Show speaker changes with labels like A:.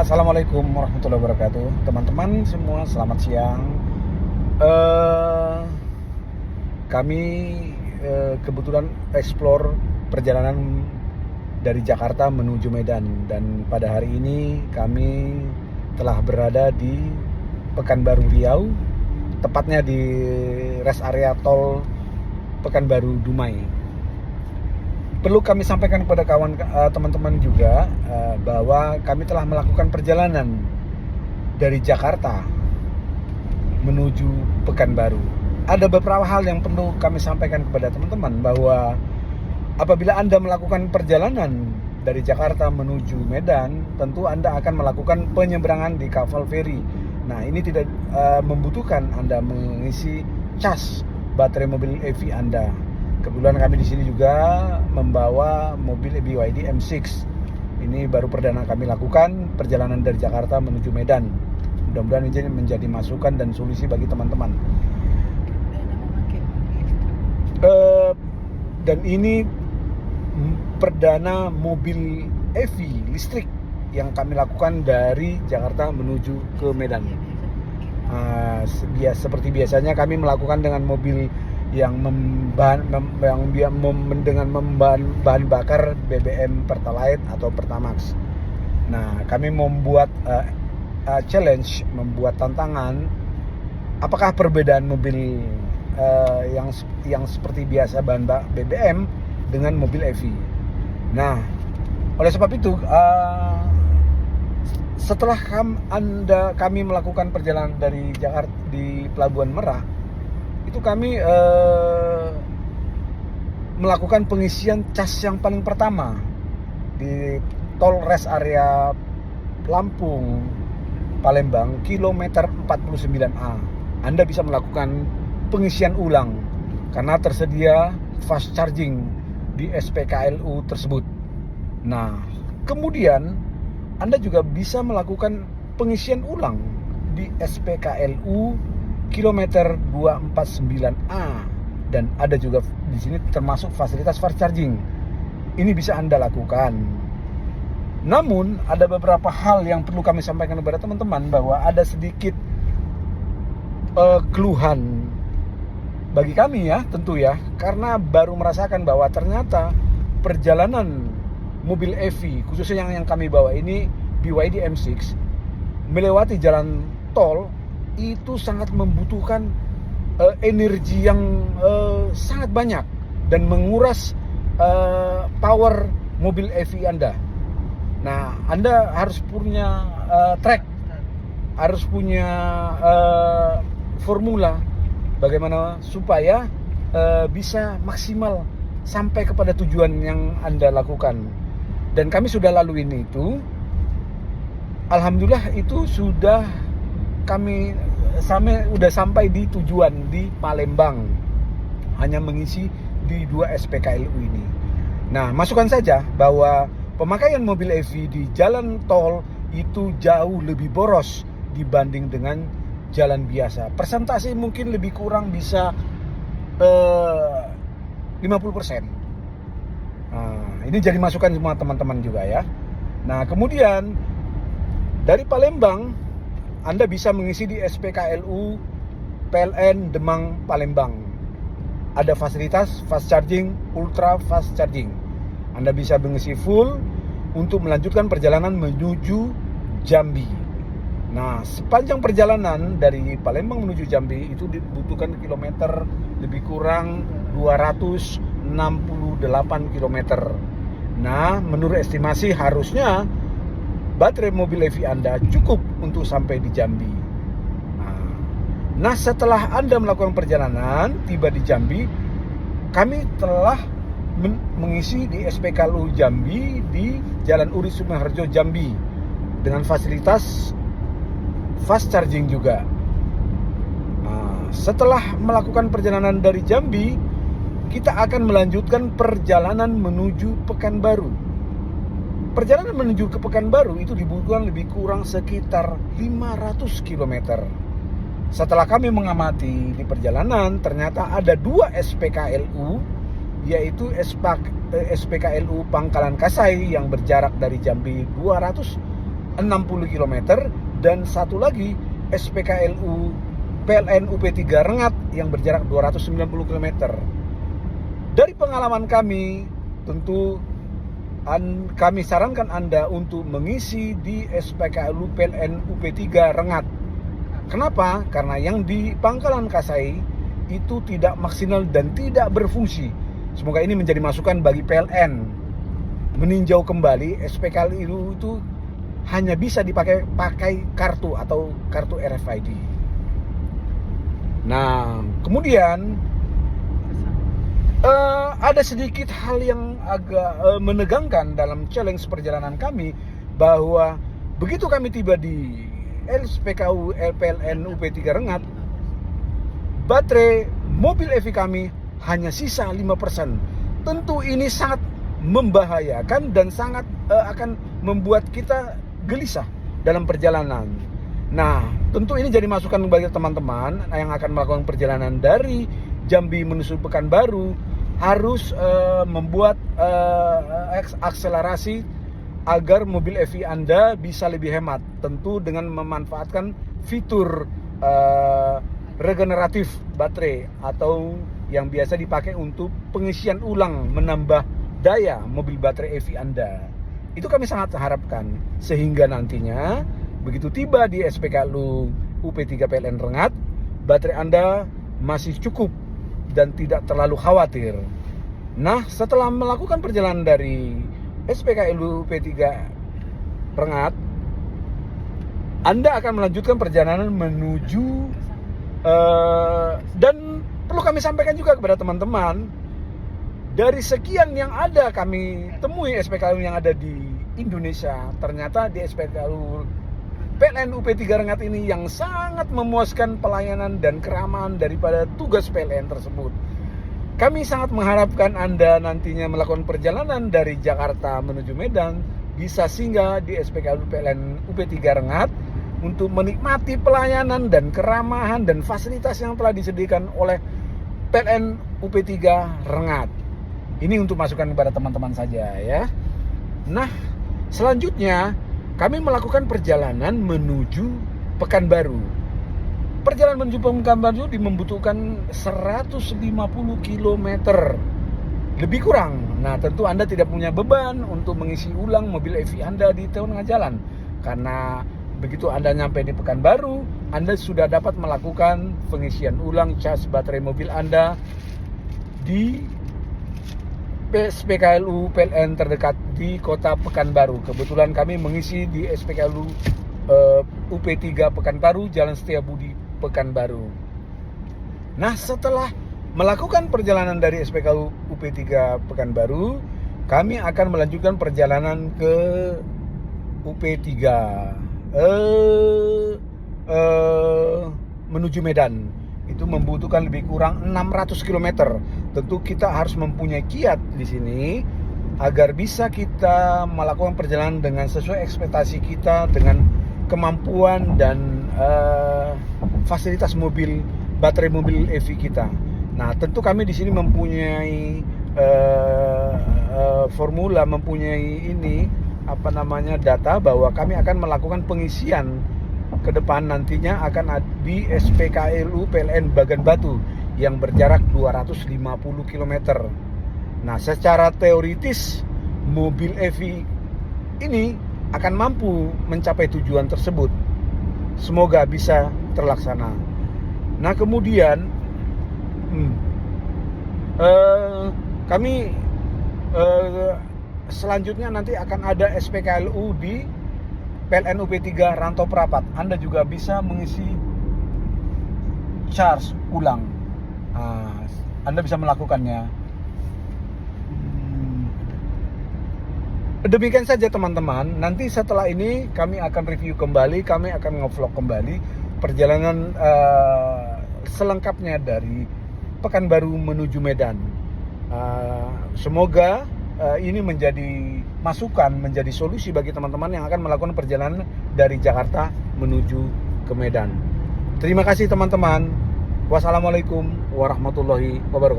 A: Assalamualaikum warahmatullahi wabarakatuh. Teman-teman semua, selamat siang. Kami kebetulan explore perjalanan dari Jakarta menuju Medan, dan pada hari ini kami telah berada di Pekanbaru Riau, tepatnya di rest area tol Pekanbaru Dumai. Perlu kami sampaikan kepada teman-teman juga bahwa kami telah melakukan perjalanan dari Jakarta menuju Pekanbaru. Ada beberapa hal yang perlu kami sampaikan kepada teman-teman, bahwa apabila Anda melakukan perjalanan dari Jakarta menuju Medan, tentu Anda akan melakukan penyeberangan di kapal feri. Nah, ini tidak membutuhkan Anda mengisi cas baterai mobil EV Anda. Kebetulan kami di sini juga membawa mobil BYD M6. Ini baru perdana kami lakukan perjalanan dari Jakarta menuju Medan. Mudah-mudahan ini menjadi masukan dan solusi bagi teman-teman. Dan ini perdana mobil EV listrik yang kami lakukan dari Jakarta menuju ke Medan. Seperti biasanya kami melakukan dengan mobil yang dengan bahan bakar BBM Pertalite atau Pertamax. Nah, kami membuat challenge, membuat tantangan. Apakah perbedaan mobil yang seperti biasa bahan BBM dengan mobil EV? Nah, oleh sebab itu, setelah kami melakukan perjalanan dari Jakarta di Pelabuhan Merak, itu kami melakukan pengisian cas yang paling pertama di tol rest area Lampung Palembang kilometer 49A. Anda bisa melakukan pengisian ulang karena tersedia fast charging di SPKLU tersebut. Nah, kemudian Anda juga bisa melakukan pengisian ulang di SPKLU kilometer 249A, dan ada juga di sini termasuk fasilitas fast charging. Ini bisa Anda lakukan. Namun ada beberapa hal yang perlu kami sampaikan kepada teman-teman, bahwa ada sedikit keluhan bagi kami ya, tentu ya, karena baru merasakan bahwa ternyata perjalanan mobil EV, khususnya yang kami bawa ini BYD M6, melewati jalan tol itu sangat membutuhkan energi yang sangat banyak dan menguras power mobil EV Anda. Nah, Anda harus punya track, harus punya formula bagaimana supaya bisa maksimal sampai kepada tujuan yang Anda lakukan. Dan kami sudah laluin itu. Alhamdulillah itu sudah udah sampai di tujuan di Palembang, hanya mengisi di 2 SPKLU ini. Nah, masukkan saja bahwa pemakaian mobil EV di jalan tol itu jauh lebih boros dibanding dengan jalan biasa. Persentase mungkin lebih kurang bisa 50%. Nah, ini jadi masukan semua teman-teman juga ya. Nah, kemudian dari Palembang Anda bisa mengisi di SPKLU PLN Demang Palembang. Ada fasilitas fast charging, ultra fast charging. Anda bisa mengisi full untuk melanjutkan perjalanan menuju Jambi. Nah, sepanjang perjalanan dari Palembang menuju Jambi itu dibutuhkan kilometer lebih kurang 268 kilometer. Nah, menurut estimasi harusnya baterai mobil EV Anda cukup untuk sampai di Jambi. Nah, setelah Anda melakukan perjalanan, tiba di Jambi, kami telah mengisi di SPKLU Jambi di Jalan Uri Sumoharjo Jambi dengan fasilitas fast charging juga. Nah, setelah melakukan perjalanan dari Jambi, kita akan melanjutkan perjalanan menuju Pekanbaru. Perjalanan menuju ke Pekanbaru itu dibutuhkan lebih kurang sekitar 500 km. Setelah kami mengamati di perjalanan, ternyata ada 2 SPKLU, yaitu SPKLU Pangkalan Kasai yang berjarak dari Jambi 200 60 km, dan satu lagi SPKLU PLN UP3 Rengat yang berjarak 290 km. Dari pengalaman kami, tentu kami sarankan Anda untuk mengisi di SPKLU PLN UP3 Rengat. Kenapa? Karena yang di Pangkalan Kasai itu tidak maksimal dan tidak berfungsi. Semoga ini menjadi masukan bagi PLN meninjau kembali SPKLU itu hanya bisa dipakai kartu atau kartu RFID. Nah, kemudian ada sedikit hal yang agak menegangkan dalam challenge perjalanan kami, bahwa begitu kami tiba di SPKLU PLN UP3 Rengat, baterai mobil EV kami hanya sisa 5%. Tentu ini sangat membahayakan dan sangat akan membuat kita gelisah dalam perjalanan. Nah, tentu ini jadi masukan bagi teman-teman yang akan melakukan perjalanan dari Jambi menuju Pekanbaru, harus membuat akselerasi agar mobil EV Anda bisa lebih hemat, tentu dengan memanfaatkan fitur regeneratif baterai atau yang biasa dipakai untuk pengisian ulang, menambah daya mobil baterai EV Anda. Itu kami sangat harapkan, sehingga nantinya begitu tiba di SPKLU UP3 PLN Rengat, baterai Anda masih cukup dan tidak terlalu khawatir. Nah, setelah melakukan perjalanan dari SPKLU UP3 Rengat, Anda akan melanjutkan perjalanan menuju dan perlu kami sampaikan juga kepada teman-teman, dari sekian yang ada kami temui SPKLU yang ada di Indonesia, ternyata di SPKLU PLN UP3 Rengat ini yang sangat memuaskan pelayanan dan keramahan daripada tugas PLN tersebut. Kami sangat mengharapkan Anda nantinya melakukan perjalanan dari Jakarta menuju Medan bisa singgah di SPKLU PLN UP3 Rengat untuk menikmati pelayanan dan keramahan dan fasilitas yang telah disediakan oleh PLN UP3 Rengat. Ini untuk masukan kepada teman-teman saja ya. Nah, selanjutnya kami melakukan perjalanan menuju Pekanbaru. Perjalanan menuju Pekanbaru membutuhkan 150 km lebih kurang. Nah, tentu Anda tidak punya beban untuk mengisi ulang mobil EV Anda di tengah jalan, karena begitu Anda nyampe di Pekanbaru, Anda sudah dapat melakukan pengisian ulang cas baterai mobil Anda di SPKLU PLN terdekat di kota Pekanbaru. Kebetulan kami mengisi di SPKLU UP3 Pekanbaru, Jalan Setiabudi Pekanbaru. Nah, setelah melakukan perjalanan dari SPKLU UP3 Pekanbaru, kami akan melanjutkan perjalanan ke UP3 menuju Medan. Itu membutuhkan lebih kurang 600 km. Tentu kita harus mempunyai kiat di sini agar bisa kita melakukan perjalanan dengan sesuai ekspektasi kita, dengan kemampuan dan fasilitas baterai mobil EV kita. Nah, tentu kami di sini mempunyai formula, mempunyai data bahwa kami akan melakukan pengisian ke depan nantinya akan di SPKLU PLN Bagan Batu yang berjarak 250 km. Nah, secara teoritis mobil EV ini akan mampu mencapai tujuan tersebut. Semoga bisa terlaksana. Nah, kemudian kami selanjutnya nanti akan ada SPKLU di PLN UP3 Rantau Prapat. Anda juga bisa mengisi charge ulang. Anda bisa melakukannya. Demikian saja teman-teman. Nanti setelah ini kami akan review kembali, kami akan nge-vlog kembali perjalanan selengkapnya dari Pekanbaru menuju Medan. Semoga ini menjadi masukan, menjadi solusi bagi teman-teman yang akan melakukan perjalanan dari Jakarta menuju ke Medan. Terima kasih teman-teman. Wassalamualaikum warahmatullahi wabarakatuh.